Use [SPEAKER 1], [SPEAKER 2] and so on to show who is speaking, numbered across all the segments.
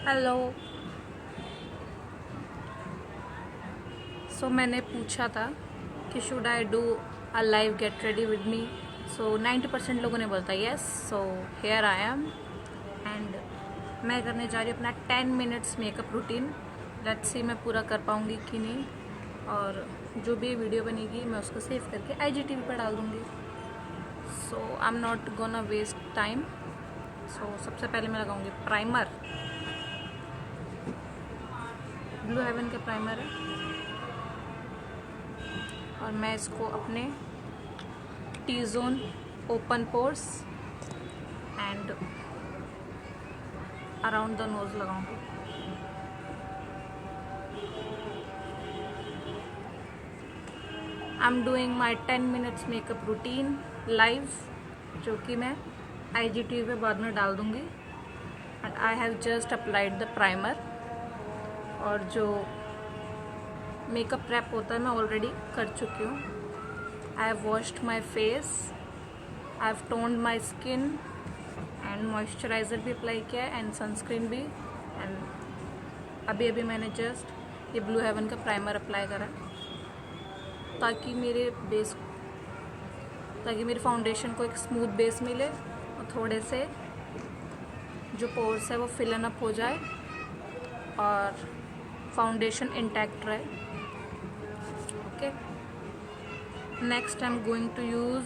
[SPEAKER 1] Hello. सो मैंने पूछा था कि should I do a live get ready with me. So 90% लोगों ने बोलता yes. So here I am and मैं करने जा रही हूँ अपना 10 minutes makeup routine. Let's see मैं पूरा कर पाऊँगी कि नहीं, और जो भी वीडियो बनेगी मैं उसको सेव करके IGTV पर डाल दूँगी। So I am not gonna waste time. So सबसे पहले मैं लगाऊंगी प्राइमर। ब्लू हेवन का प्राइमर है और मैं इसको अपने T zone, open pores and around the nose लगाऊंगी। I am doing my 10 minutes makeup routine live, जो कि मैं IGTV पे बाद में डाल दूंगी। And I have just applied the primer, और जो मेकअप प्रेप होता है मैं ऑलरेडी कर चुकी हूँ। I have washed my face, I have toned my skin and moisturiser भी अप्लाई किया है एंड सनस्क्रीन भी। एंड अभी अभी मैंने जस्ट ये ब्लू हेवन का प्राइमर अप्लाई करा, ताकि मेरे फाउंडेशन को एक स्मूथ बेस मिले और थोड़े से जो पोर्स है वो फिलन अप हो जाए और फाउंडेशन इंटैक्ट रहे। Okay, next I am going to use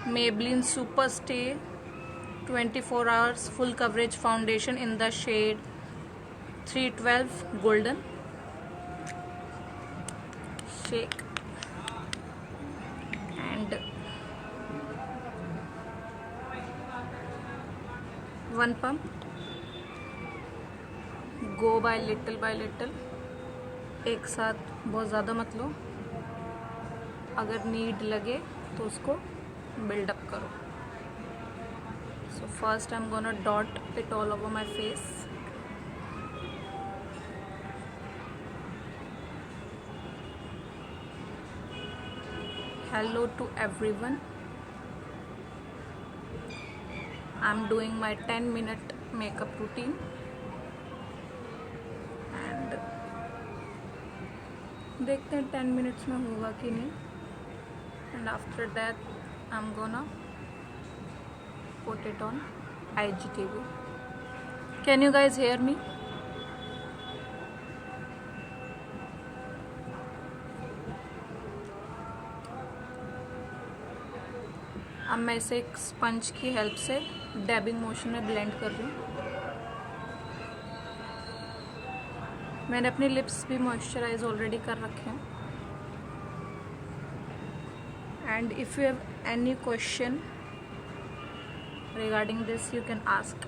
[SPEAKER 1] Maybelline Super Stay 24 hours full coverage foundation in the shade 312 golden. Shake and one pump. Go by little, एक साथ बहुत ज़्यादा मत लो। अगर नीड लगे तो उसको बिल्डअप करो। So first I'm gonna dot it all over my face. Hello to everyone. I'm doing my 10-minute makeup routine and देखते हैं 10 मिनट्स में होगा कि नहीं। And after that I'm gonna put it on IGTV. Can you guys hear me? अब मैं इसे एक स्पंज की हेल्प से डैबिंग मोशन में ब्लेंड कर रही हूँ। मैंने अपने लिप्स भी मॉइस्चराइज ऑलरेडी कर रखे हैं। And if you have any question regarding this you can ask.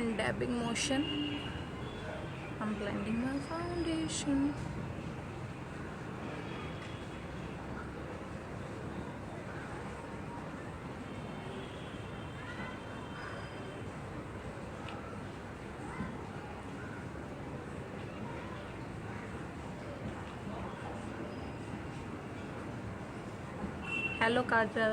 [SPEAKER 1] In dabbing motion I'm blending my foundation. Hello Kajal.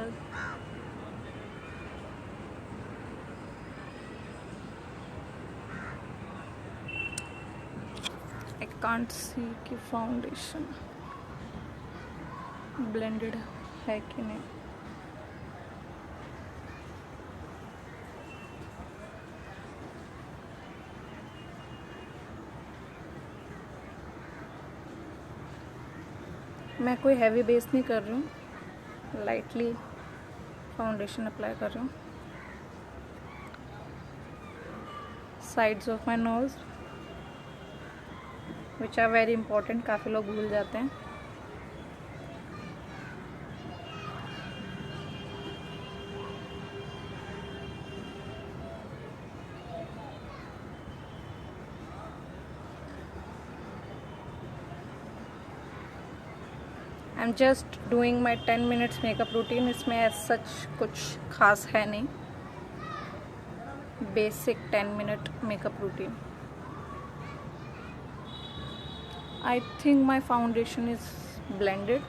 [SPEAKER 1] I can't see कि फाउंडेशन ब्लेंडेड है कि नहीं। मैं कोई हैवी बेस नहीं कर रही हूँ, लाइटली फाउंडेशन अप्लाई कर रही हूँ। Sides of my nose which are very important, काफ़ी लोग भूल जाते हैं। I am just doing my 10 minutes makeup routine. इसमें एज सच कुछ खास है नहीं, basic 10 minute makeup routine. I think my foundation is blended,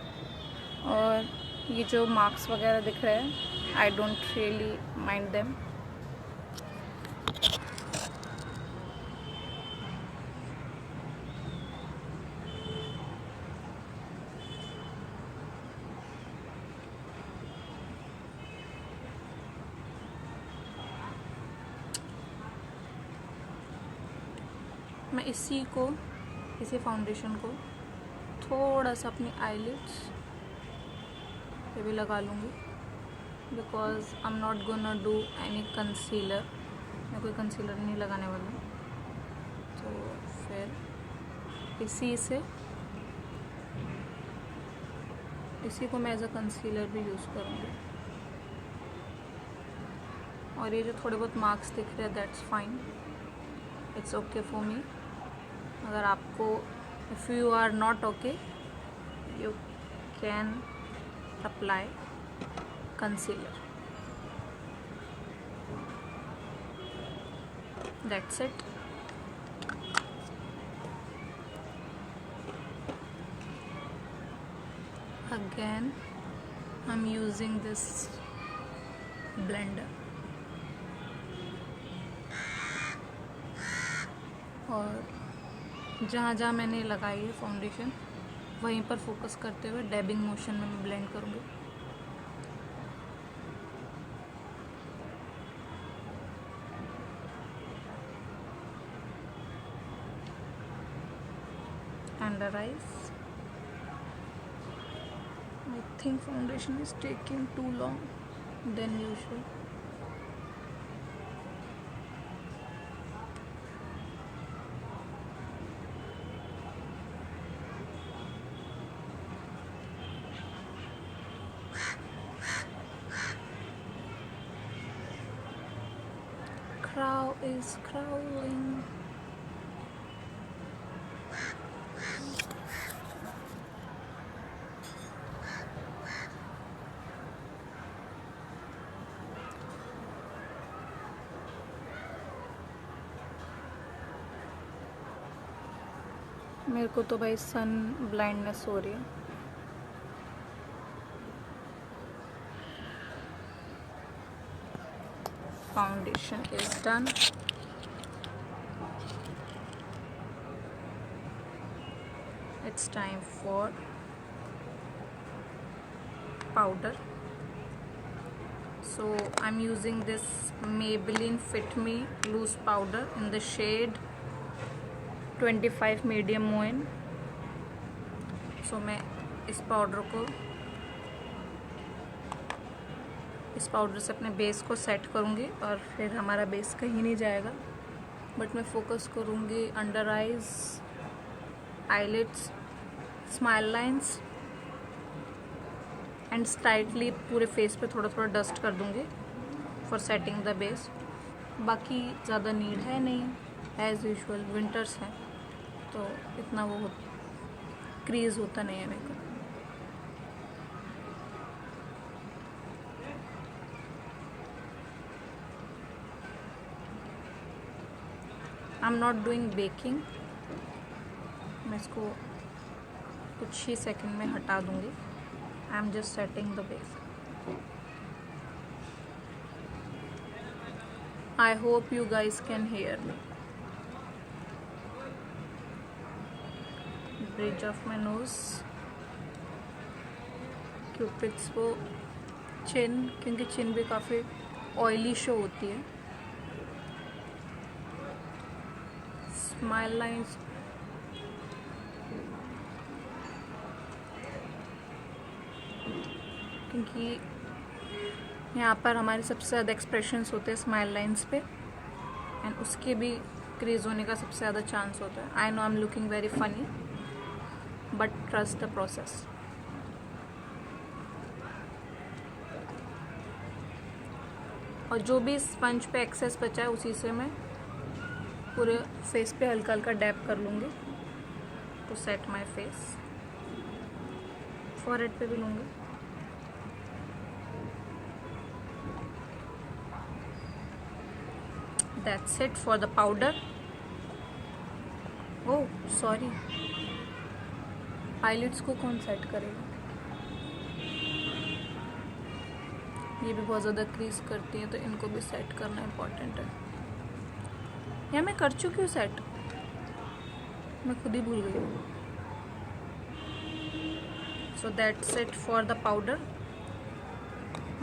[SPEAKER 1] और ये जो मार्क्स वगैरह दिख रहे हैं I don't really mind them. मैं इसी फाउंडेशन को थोड़ा सा अपनी आईलिड्स पे भी लगा लूँगी, because I am not gonna do any concealer. मैं कोई कंसीलर नहीं लगाने वाला, तो फिर इसी को मैं एज अ कंसीलर भी यूज़ करूँगी। और ये जो थोड़े बहुत मार्क्स दिख रहे हैं that's fine, it's okay for me. अगर आपको if you are not okay you can apply concealer, that's it. Again I'm using this blender, और जहाँ जहाँ मैंने लगाई है फाउंडेशन वहीं पर फोकस करते हुए डैबिंग मोशन में मैं ब्लेंड करूँगी। Under eyes, I think foundation is taking too long than usual. Crow is crawling. मेरे को तो भाई सन ब्लाइंडनेस हो रही है। Foundation is done. It's time for powder. So I'm using this Maybelline Fit Me loose powder in the shade 25 medium moin. So मैं इस powder से अपने बेस को सेट करूँगी, और फिर हमारा बेस कहीं नहीं जाएगा, बट मैं फोकस करूँगी under eyes, eyelids, smile lines and slightly पूरे फेस पे थोड़ा थोड़ा डस्ट कर दूँगी फॉर सेटिंग द बेस। बाकी ज़्यादा नीड है नहीं, एज़ यूजुअल विंटर्स हैं तो इतना वो क्रीज होता नहीं है मेरे को। आई एम नॉट डूइंग बेकिंग, मैं इसको कुछ ही सेकंड में हटा दूँगी। आई am just setting the base. I hope you guys can hear me. Bridge of my nose, Cupid's वो चिन, क्योंकि चिन भी काफ़ी ऑयली शो होती है। स्माइल लाइंस, क्योंकि यहाँ पर हमारे सबसे ज़्यादा एक्सप्रेशंस होते हैं स्माइल लाइंस पे, एंड उसके भी क्रीज होने का सबसे ज़्यादा चांस होता है। I know I am looking very funny, but trust the process. और जो भी स्पंज पे एक्सेस बचा है उसी से मैं पूरे फेस पे हल्का हल्का डैप कर लूँगी to set my face. Forehead पे भी लूँगी। That's it for the powder. Oh, sorry. Eyelids को कौन सेट करेगा? ये भी बहुत ज़्यादा क्रीज करती है, तो इनको भी सेट करना इम्पोर्टेंट है। या मैं कर चुकी हूँ सेट, मैं खुद ही भूल गई हूँ। So that's it for the powder.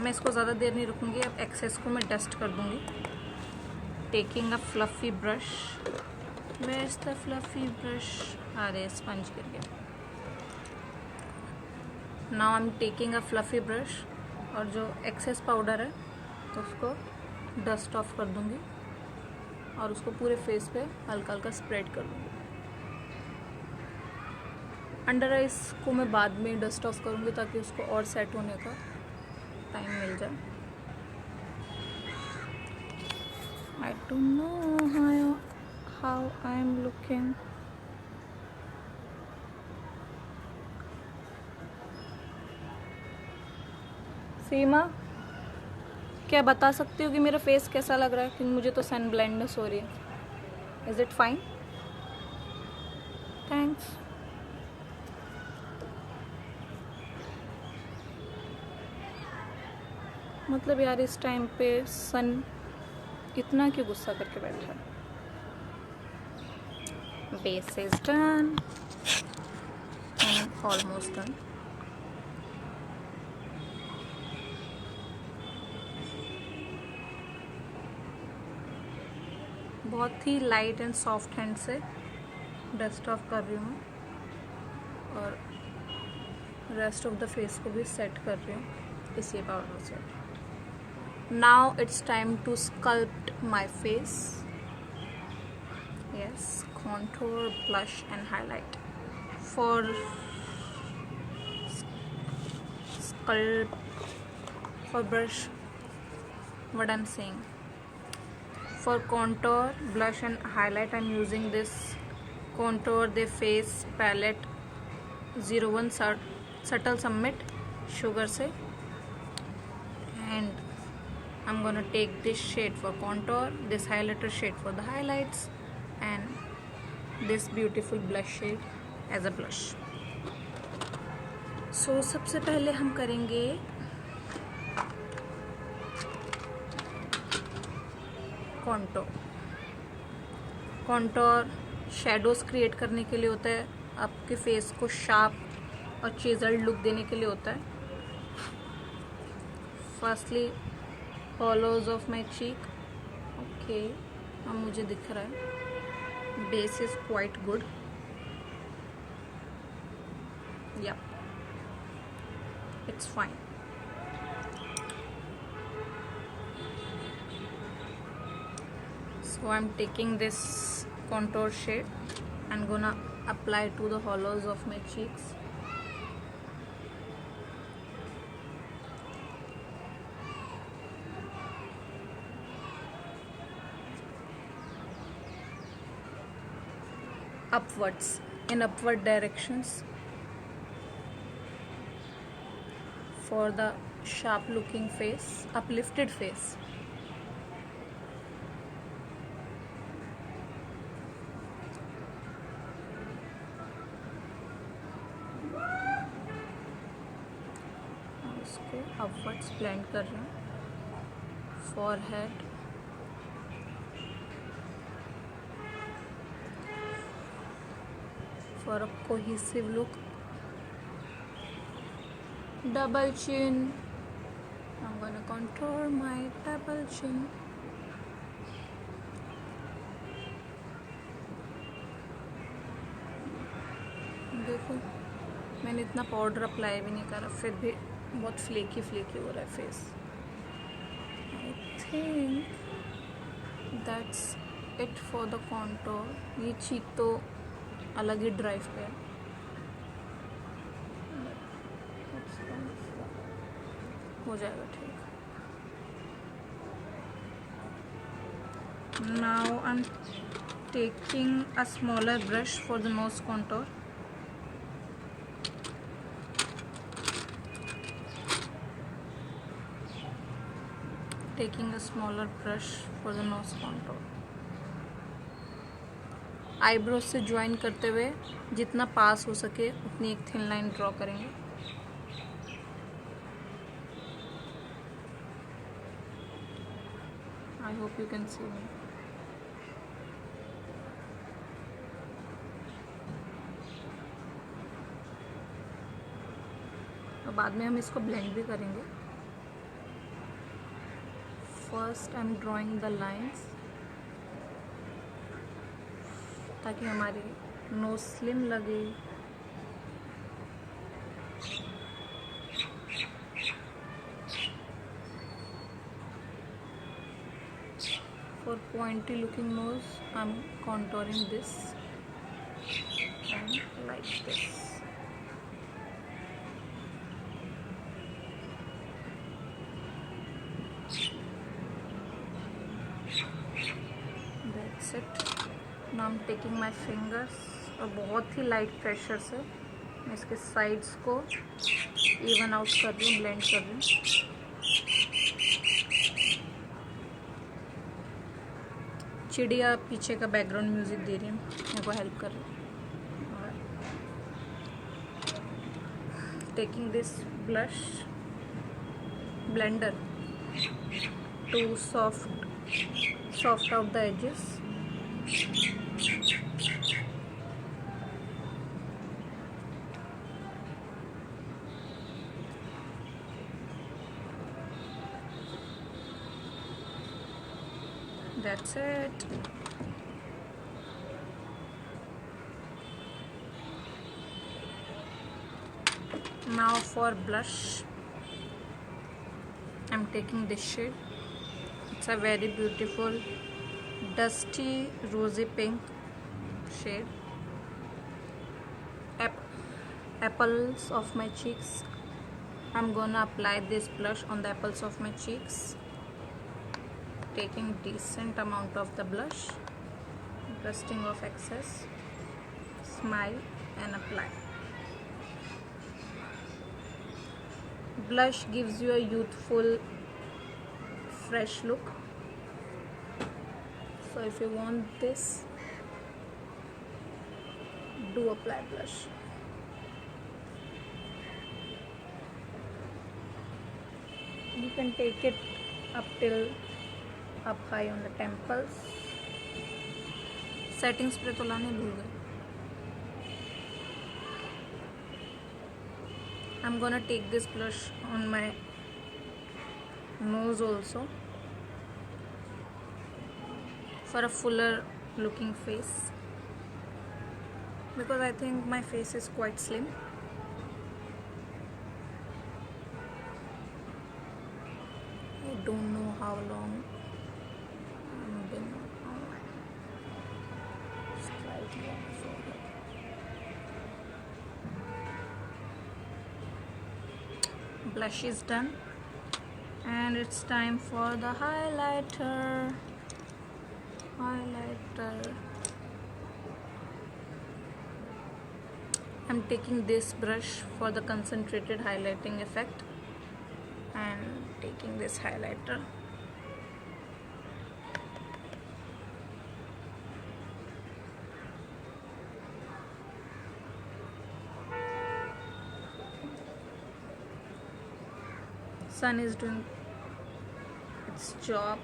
[SPEAKER 1] मैं इसको ज़्यादा देर नहीं रुकूंगी, अब एक्सेस को मैं डस्ट कर दूंगी। Taking a fluffy brush, where is the fluffy brush? अरे स्पंज गिर गया। Now I am taking a fluffy brush, और जो एक्सेस पाउडर है उसको डस्ट ऑफ कर दूंगी और उसको पूरे फेस पे हल्का हल्का स्प्रेड कर दूंगी। अंडर आइज को मैं बाद में डस्ट ऑफ करूंगी ताकि उसको और सेट होने का टाइम मिल जाए। I don't know how I am looking. Seema, क्या बता सकती हो कि मेरा फेस कैसा लग रहा है? क्योंकि मुझे तो सन ब्लाइंडनेस हो रही है। Is it fine? थैंक्स। मतलब यार इस टाइम पे सन इतना क्यों गुस्सा करके बैठा है? Base is done, almost done. बहुत ही लाइट एंड सॉफ्ट हैंड से डस्ट ऑफ कर रही हूँ और रेस्ट ऑफ द फेस को भी सेट कर रही हूँ इसी पाउडर से। Now it's time to sculpt my face. Yes, contour, blush and highlight. For brush, what I'm saying, for contour, blush and highlight, I'm using this Contour the Face palette 01 Subtle Summit Sugar se, and I'm gonna take this shade for contour, this highlighter shade for the highlights, and this beautiful blush shade as a blush. So सबसे पहले हम करेंगे contour shadows create करने के लिए होता है, आपके फेस को शार्प और चिजल्ड लुक देने के लिए होता है। Firstly hollows of my cheek. Okay, अब मुझे दिख रहा है base is quite good. Yeah it's fine. So I'm taking this contour shade and gonna apply to the hollows of my cheeks. Upwards, in upward directions, for the sharp looking face, uplifted face. इसको upwards blend कर रहे हैं। Forehead, for a cohesive look. Double chin, I'm gonna contour my double chin. देखो मैंने इतना powder apply भी नहीं करा, फिर भी बहुत फ्लेकी हो रहा है face. I think that's it for the contour. ये चीक तो अलग ही ड्राइव पे है। हो जाएगा ठीक। Now I am taking a smaller brush for the nose contour. Taking a smaller brush for the nose contour. Eyebrows से ज्वाइन करते हुए जितना पास हो सके उतनी एक थिन लाइन ड्रॉ करेंगे। I hope you can see me. और बाद में हम इसको ब्लेंड भी करेंगे। First I am drawing the lines ताकि हमारी नोज स्लिम लगे। For pointy looking nose, I'm contouring this and like this. That's it. Now I'm taking my fingers और बहुत ही लाइट प्रेशर से मैं इसके साइड्स को इवन आउट कर रही हूँ, ब्लेंड कर रही हूँ। चिड़िया पीछे का बैकग्राउंड म्यूजिक दे रही हूँ, मेरे को हेल्प कर रही हूँ। Taking this blush blender to soft out the edges. That's it. Now for blush, I'm taking this shade. It's a very beautiful dusty rosy pink shade. Apples of my cheeks. I'm gonna apply this blush on the apples of my cheeks. Taking decent amount of the blush, dusting off excess, smile and apply. Blush gives you a youthful, fresh look. So if you want this, do apply blush. You can take it up high on the temples. Setting spray तो लाने भूल गए। I'm gonna take this blush on my nose also for a fuller looking face, because I think my face is quite slim. I don't know how long I've been online. Slightly on the forehead. Blush is done and it's time for the highlighter. I'm taking this brush for the concentrated highlighting effect and taking this highlighter. Sun is doing its job.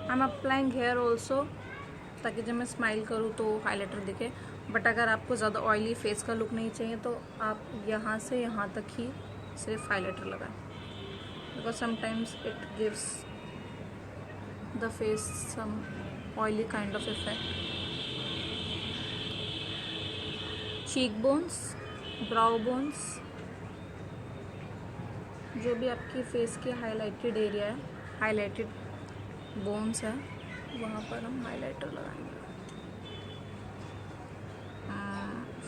[SPEAKER 1] I'm applying here also ताकि जब मैं smile करूँ तो highlighter दिखे। But अगर आपको ज़्यादा oily face का लुक नहीं चाहिए तो आप यहाँ से यहाँ तक ही सिर्फ हाइलाइटर लगाएं, because sometimes it gives the face some oily kind of effect. Cheek bones, brow bones, जो भी आपकी फेस की हाइलाइटेड एरिया है, हाइलाइटेड बोन्स है, वहाँ पर हम हाइलाइटर लगाएंगे।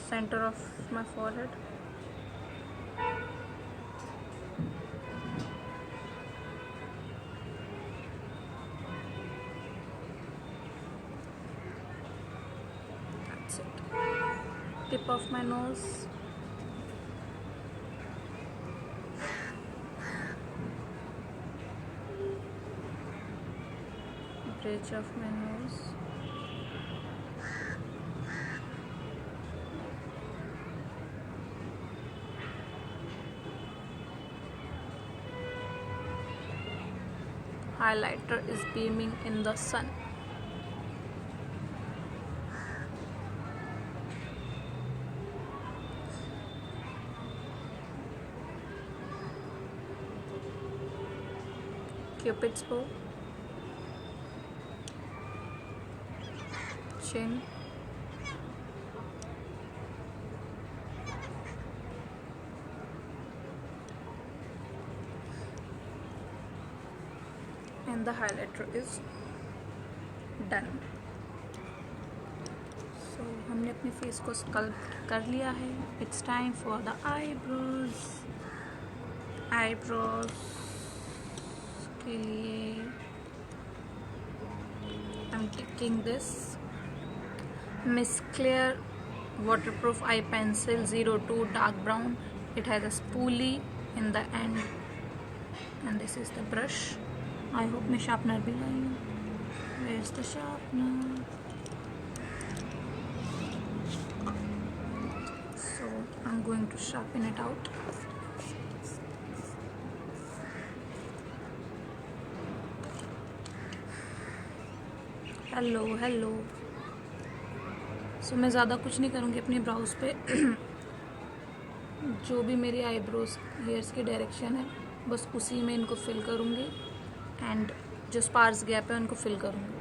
[SPEAKER 1] Centre of my forehead, That's it. Tip of my nose. Bridge of my nose. Highlighter is beaming in the sun. Cupid's bow. Chin. And the highlighter is done. So हमने अपने face को sculpt कर लिया है. It's time for the eyebrows. Eyebrows के लिए I'm taking this Miss Clear waterproof eye pencil 02 dark brown. It has a spoolie in the end, and this is the brush. I hope मैं sharpener भी लाई हूँ. Where's the sharpener? So I'm going to sharpen it out. Hello. So मैं ज़्यादा कुछ नहीं करूँगी अपनी browse पे. जो भी मेरी आईब्रोज हेयर्स की डायरेक्शन है बस उसी में इनको फिल करूँगी, एंड जो स्पार्स गैप है उनको फिल करूँगी.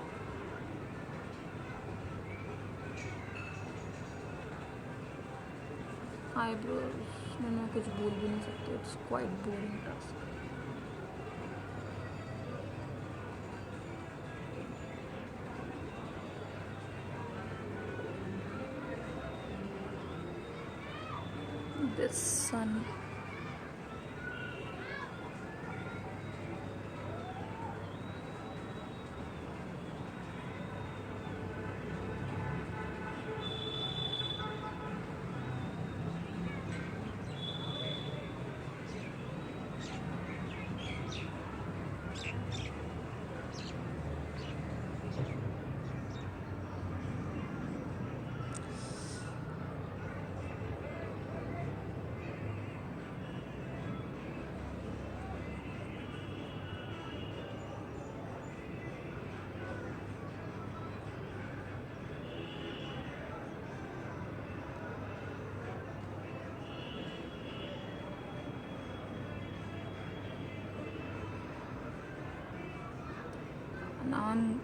[SPEAKER 1] आईब्रोज में मैं कुछ बोल भी नहीं सकती. It's quite boring task. This sun. Now I'm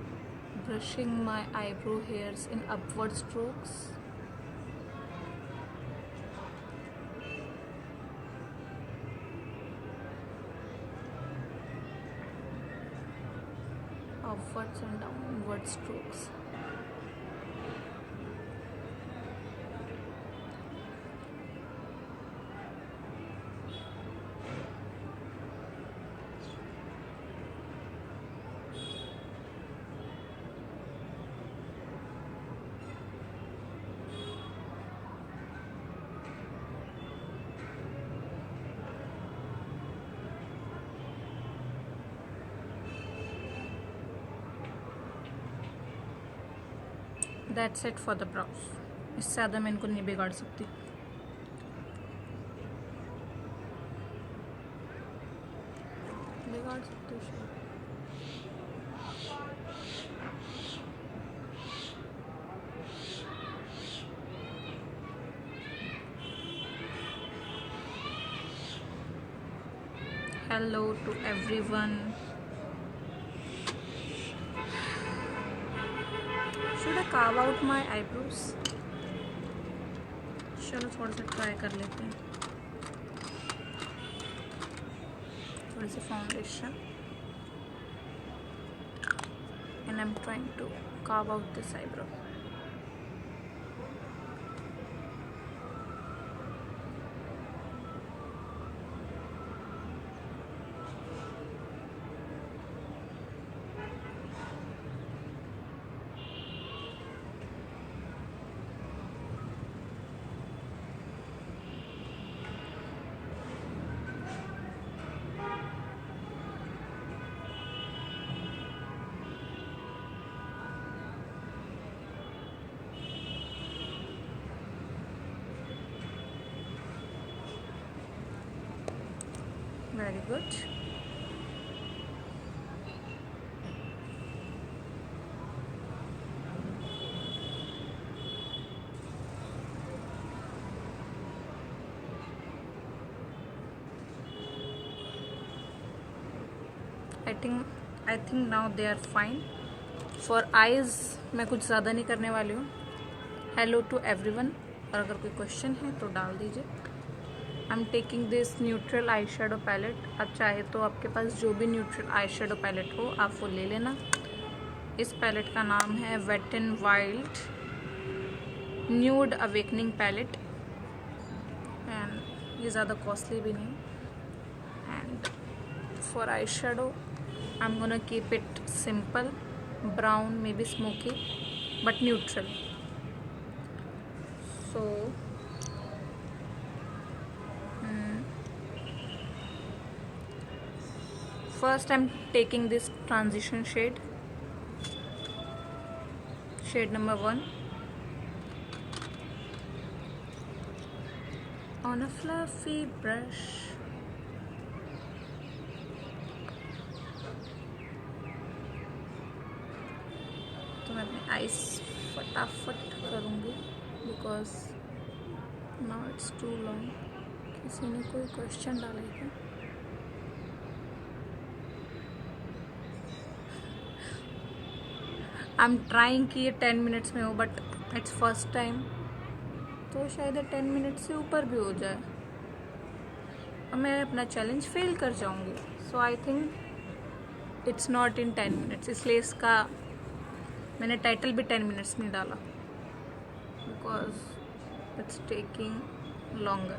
[SPEAKER 1] brushing my eyebrow hairs in upward strokes. Upwards and downward strokes. That's it for the brows. इससे ज़्यादा मैं इनको नहीं बिगाड़ सकती. बिगाड़ सकती हूँ. Hello to everyone. Should I carve out my eyebrows? चलो थोड़ा सा ट्राई कर लेते हैं. थोड़ी सी foundation, and I'm trying to carve out this eyebrow. Very good. I think now they are fine. For eyes मैं कुछ ज़्यादा नहीं करने वाली हूँ। हेलो टू एवरीवन, और अगर कोई क्वेश्चन है तो डाल दीजिए। I am taking this neutral eye shadow palette. आप चाहे तो आपके पास जो भी न्यूट्रल आई शेडो पैलेट हो आप वो ले लेना। इस पैलेट का नाम है Wet and Wild nude awakening palette, and ये ज़्यादा कॉस्टली भी नहीं। And for eye shadow I'm gonna keep it simple, brown, maybe smoky, but neutral. So first I'm taking this transition shade number 1 on a fluffy brush. तो मैं अपने eyes फटाफट करूँगी because now it's too long. किसी ने कोई question डाला है क्या? आई एम ट्राइंग कि ये 10 मिनट्स में हो, बट इट्स फर्स्ट टाइम, तो शायद 10 मिनट से ऊपर भी हो जाए और मैं अपना चैलेंज फेल कर जाऊँगी। So I think it's not in 10 minutes, इसलिए इसका मैंने टाइटल भी 10 मिनट्स नहीं डाला because it's taking longer.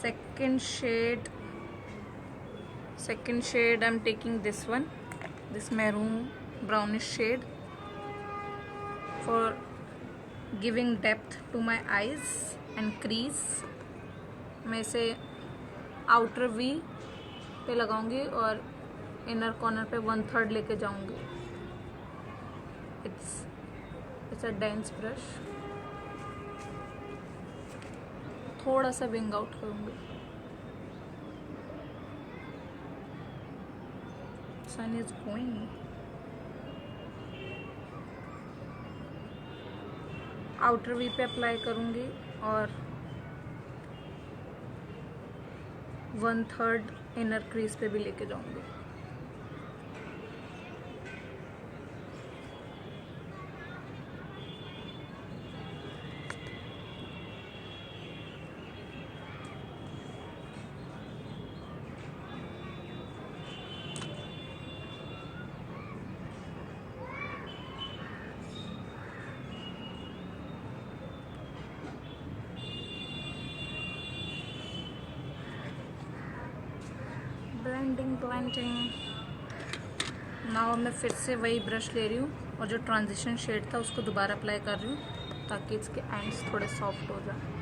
[SPEAKER 1] Second shade I am taking this one, this maroon brownish shade for giving depth to my eyes and crease. मैं इसे outer we पे लगाऊंगी और इनर कॉर्नर पे 1/3 लेके जाऊंगी। It's a dense brush. थोड़ा सा विंग आउट करूंगी। सन इज गोइंग। आउटर वी पे अप्लाई करूंगी और 1/3 इनर क्रीज पे भी लेके जाऊंगी। ब्लेंडिंग। नाउ मैं फिर से वही ब्रश ले रही हूँ और जो ट्रांजिशन शेड था उसको दोबारा अप्लाई कर रही हूँ ताकि इसके एंड्स थोड़े सॉफ्ट हो जाए।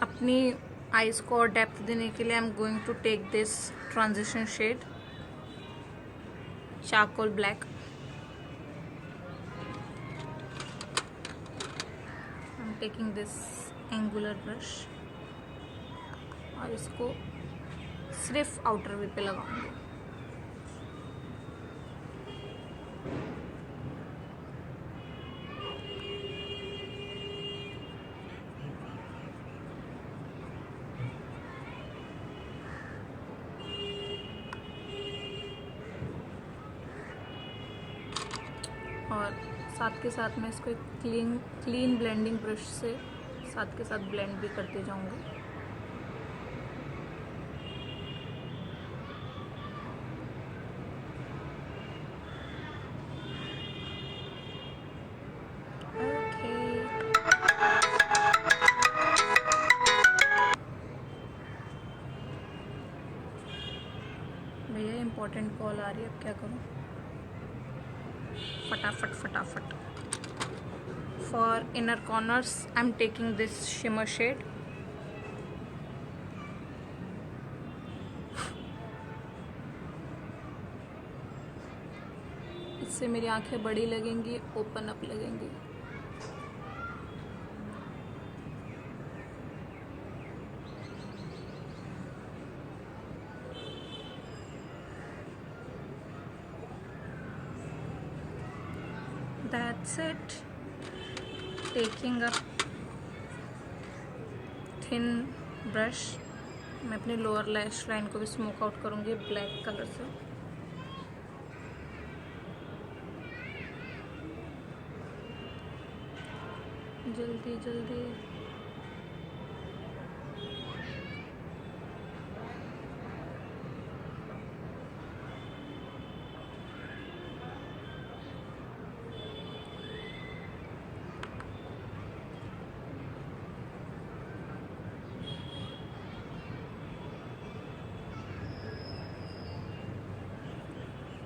[SPEAKER 1] अपनी आईज को और डेप्थ देने के लिए I am going to take this transition shade charcoal black. I am taking this angular brush और इसको सिर्फ आउटर वे पे लगाऊंगी। और साथ के साथ मैं इसको एक क्लीन ब्लेंडिंग ब्रश से साथ के साथ ब्लेंड भी करते जाऊंगी। भैया इम्पोर्टेंट कॉल आ रही है, अब क्या करूं? फटाफट For inner corners, I'm taking this shimmer shade. इससे मेरी आंखें बड़ी लगेंगी, ओपन अप लगेंगी। That's it. Taking a thin brush, मैं अपनी लोअर लैश लाइन को भी स्मोक आउट करूँगी ब्लैक कलर से। जल्दी जल्दी।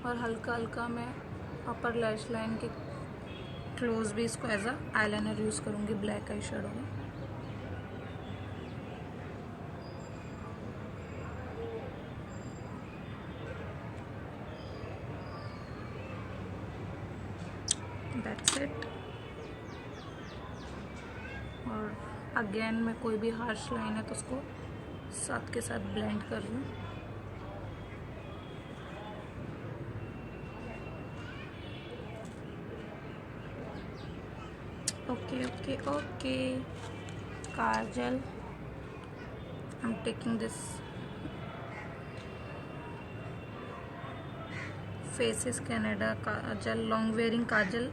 [SPEAKER 1] और हल्का हल्का मैं अपर लैश लाइन के क्लोज भी इसको एज अ आईलाइनर यूज़ करूँगी ब्लैक आई शेडो में। That's it. और अगेन मैं कोई भी हार्श लाइन है तो उसको साथ के साथ ब्लेंड कर लूँ। Okay okay okay. Kajal, I'm taking this Faces Canada kajal, long wearing kajal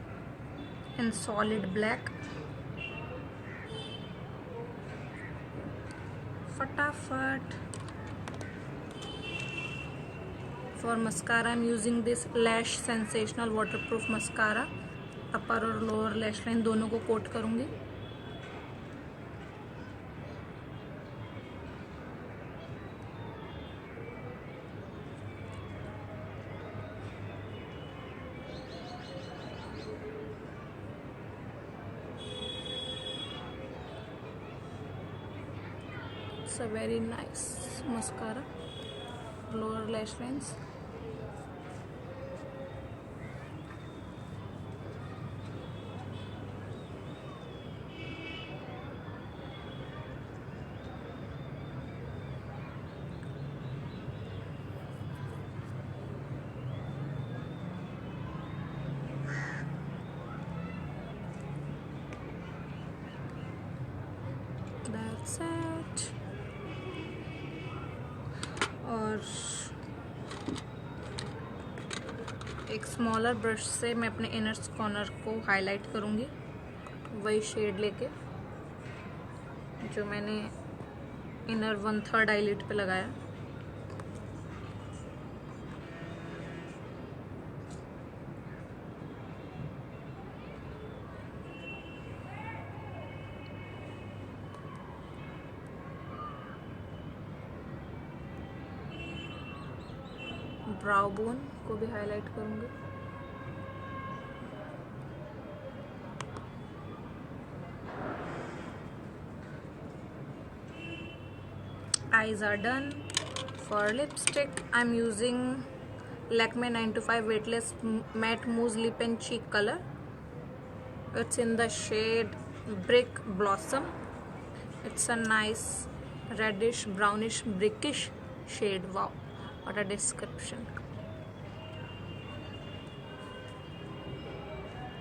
[SPEAKER 1] in solid black. फटाफट। For mascara, I'm using this Lash Sensational waterproof mascara. अपर और लोअर लैश लाइन दोनों को कोट करूँगी। It's a very nice mascara. Lower lash lines. That's it. और एक smaller brush से मैं अपने इनर कॉर्नर को हाईलाइट करूँगी, वही शेड लेके जो मैंने इनर 1/3 आईलिड पे लगाया। ब्राउ बोन को भी हाईलाइट करूँगी। Eyes are done. For lipstick, I'm using Lakme 925 Weightless Matte Mousse Lip and Cheek color. It's in the shade Brick Blossom. It's a nice reddish brownish brickish shade. Wow, what a description.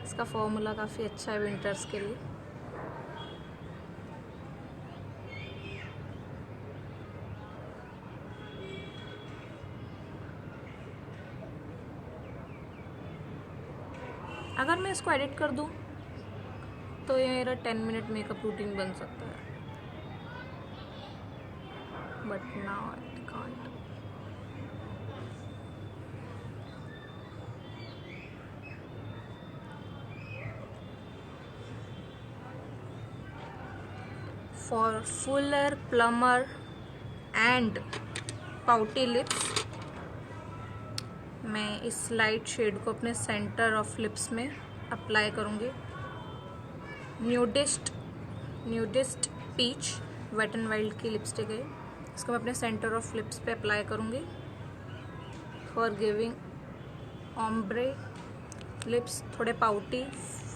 [SPEAKER 1] इसका formula काफ़ी अच्छा है winters के लिए। अगर मैं इसको edit कर दूं तो ये मेरा 10 मिनट मेकअप रूटीन बन सकता है, but now I can't. For fuller, plumper and pouty lips, मैं इस लाइट शेड को अपने सेंटर ऑफ लिप्स में अप्लाई करूँगी। Nudist peach Wet and Wild की लिपस्टिक है। इसको मैं अपने सेंटर ऑफ लिप्स पे अप्लाई करूँगी फॉर गिविंग ऑम्ब्रे लिप्स, थोड़े pouty,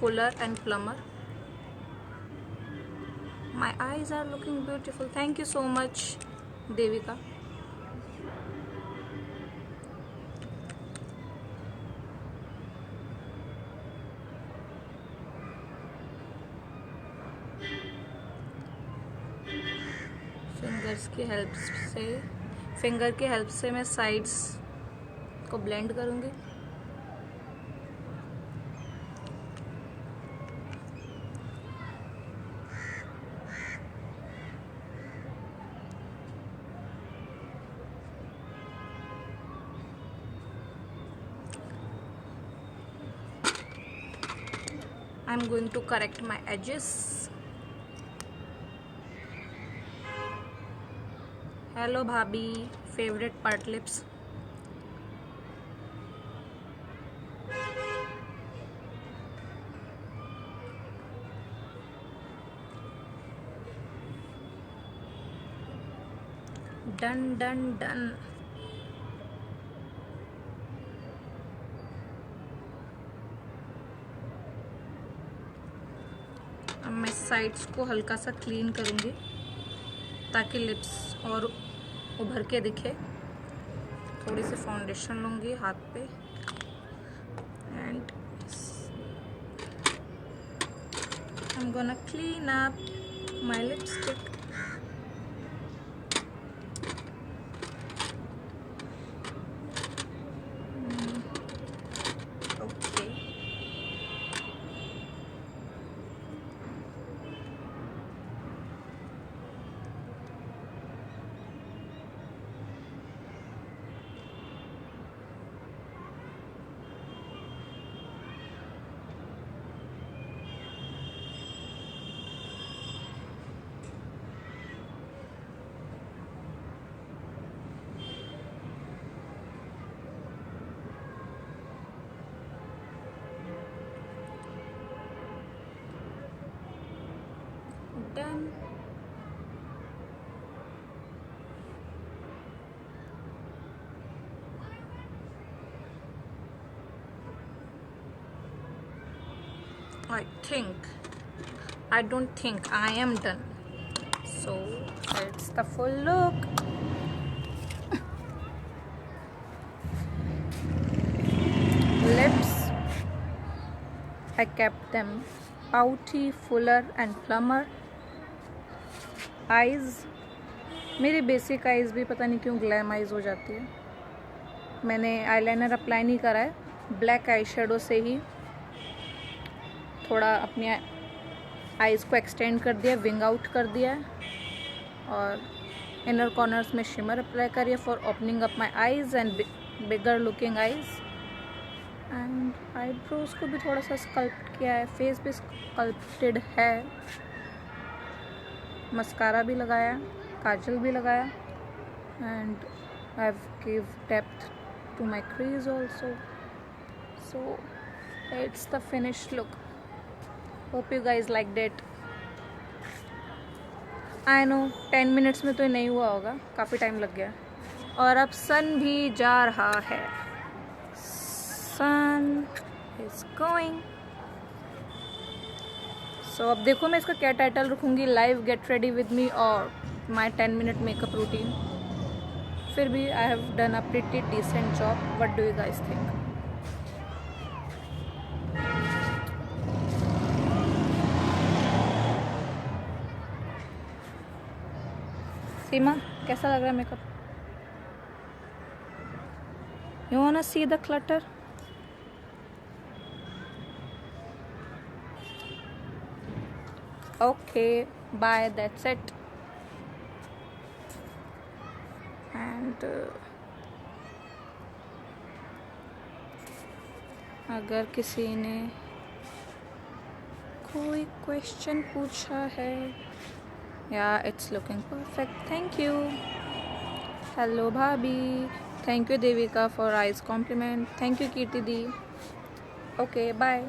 [SPEAKER 1] fuller and plumper. My eyes are looking beautiful. Thank you so much Devika. Finger की हेल्प से मैं साइड्स को ब्लेंड करूँगी। I am going to correct my edges. Hello भाभी, favorite part lips. Done. अब मैं sides को हल्का सा क्लीन करूँगी ताकि लिप्स और उभर के दिखे। थोड़ी सी फाउंडेशन लूँगी हाथ पे and I am gonna clean up my lipstick. Done. I don't think I am done. So that's the full look. Lips, I kept them pouty, fuller and plumper. Eyes, मेरी बेसिक आइज़ भी पता नहीं क्यों glam eyes हो जाती है। मैंने eyeliner apply नहीं करा है, ब्लैक आई शेडो से ही थोड़ा अपनी आइज़ को एक्सटेंड कर दिया, विंग आउट कर दिया है और इनर कॉर्नर्स में शिमर अप्लाई करिए for opening up my eyes and bigger looking eyes. And eyebrows को भी थोड़ा सा स्कल्प्ट किया है, फेस भी स्कल्प्टेड है, मस्कारा भी लगाया, काजल भी लगाया and I have give depth to my crease also. So it's the finished look. Hope you guys like that. I know 10 minutes में तो ये नहीं हुआ होगा, काफ़ी टाइम लग गया। और अब सन भी जा रहा है, सन इज गोइंग। सो अब देखो मैं इसका क्या टाइटल रखूँगी, live get ready with me और माई 10 मिनट मेकअप रूटीन। फिर भी I have done a pretty decent job. What do you guys think? Seema, कैसा लग रहा है makeup? You wanna see the clutter? Okay, bye, that's it. And अगर किसी ने कोई क्वेश्चन पूछा है, या it's looking perfect. Thank you. Hello भाभी, thank you Devika for eyes compliment. Thank you Kirti दी। Okay bye.